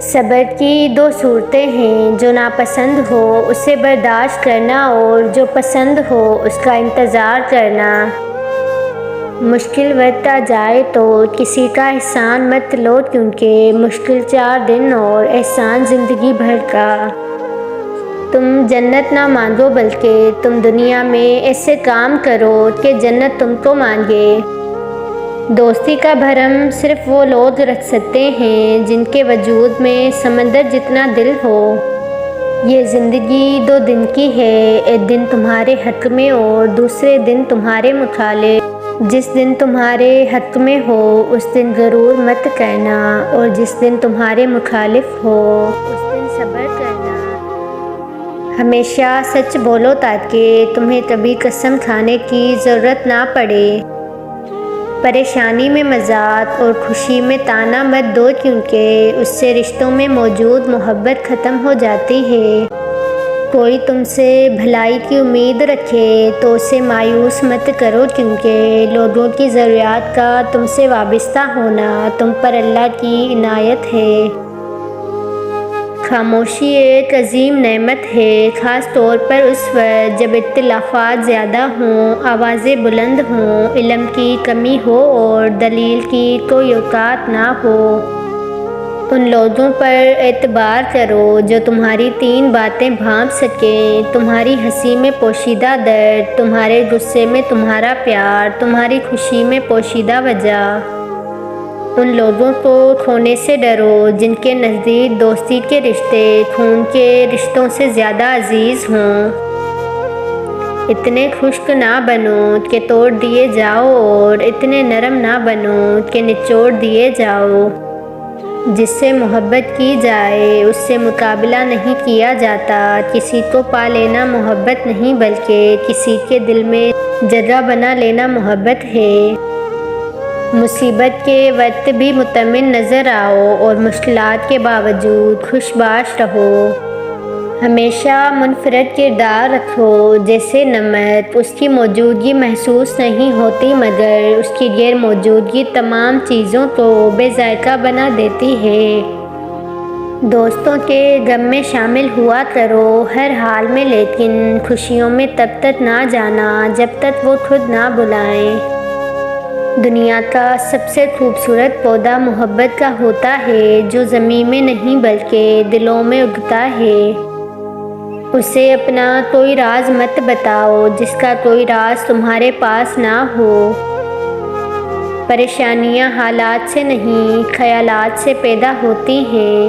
صبر کی دو صورتیں ہیں، جو ناپسند ہو اسے برداشت کرنا اور جو پسند ہو اس کا انتظار کرنا۔ مشکل وقت آ جائے تو کسی کا احسان مت لو، کیونکہ مشکل 4 دن اور احسان زندگی بھر کا۔ تم جنت نہ مانگو بلکہ تم دنیا میں ایسے کام کرو کہ جنت تم کو مانگے۔ دوستی کا بھرم صرف وہ لوگ رکھ سکتے ہیں جن کے وجود میں سمندر جتنا دل ہو۔ یہ زندگی 2 دن کی ہے، ایک دن تمہارے حق میں اور دوسرے دن تمہارے مخالف۔ جس دن تمہارے حق میں ہو اس دن غرور مت کرنا، اور جس دن تمہارے مخالف ہو اس دن صبر کرنا۔ ہمیشہ سچ بولو تاکہ تمہیں کبھی قسم کھانے کی ضرورت نہ پڑے۔ پریشانی میں مذاق اور خوشی میں طعنہ مت دو، کیونکہ اس سے رشتوں میں موجود محبت ختم ہو جاتی ہے۔ کوئی تم سے بھلائی کی امید رکھے تو اسے مایوس مت کرو، کیونکہ لوگوں کی ضروریات کا تم سے وابستہ ہونا تم پر اللہ کی عنایت ہے۔ خاموشی ایک عظیم نعمت ہے، خاص طور پر اس وقت جب اختلافات زیادہ ہوں، آوازیں بلند ہوں، علم کی کمی ہو اور دلیل کی کوئی اوقات نہ ہو۔ ان لوگوں پر اعتبار کرو جو تمہاری 3 باتیں بھانپ سکیں، تمہاری ہنسی میں پوشیدہ درد، تمہارے غصے میں تمہارا پیار، تمہاری خوشی میں پوشیدہ وجہ۔ ان لوگوں کو کھونے سے ڈرو جن کے نزدیک دوستی کے رشتے خون کے رشتوں سے زیادہ عزیز ہوں۔ اتنے خشک نہ بنو کہ توڑ دیے جاؤ، اور اتنے نرم نہ بنو کہ نچوڑ دیے جاؤ۔ جس سے محبت کی جائے اس سے مقابلہ نہیں کیا جاتا۔ کسی کو پا لینا محبت نہیں بلکہ کسی کے دل میں جگہ بنا لینا محبت ہے۔ مصیبت کے وقت بھی مطمئن نظر آؤ اور مشکلات کے باوجود خوش باش رہو۔ ہمیشہ منفرد کردار رکھو، جیسے نمک، اس کی موجودگی محسوس نہیں ہوتی مگر اس کی غیر موجودگی تمام چیزوں کو بے ذائقہ بنا دیتی ہے۔ دوستوں کے غم میں شامل ہوا کرو ہر حال میں، لیکن خوشیوں میں تب تک نہ جانا جب تک وہ خود نہ بلائیں۔ دنیا کا سب سے خوبصورت پودا محبت کا ہوتا ہے، جو زمین میں نہیں بلکہ دلوں میں اگتا ہے۔ اسے اپنا کوئی راز مت بتاؤ جس کا کوئی راز تمہارے پاس نہ ہو۔ پریشانیاں حالات سے نہیں خیالات سے پیدا ہوتی ہیں۔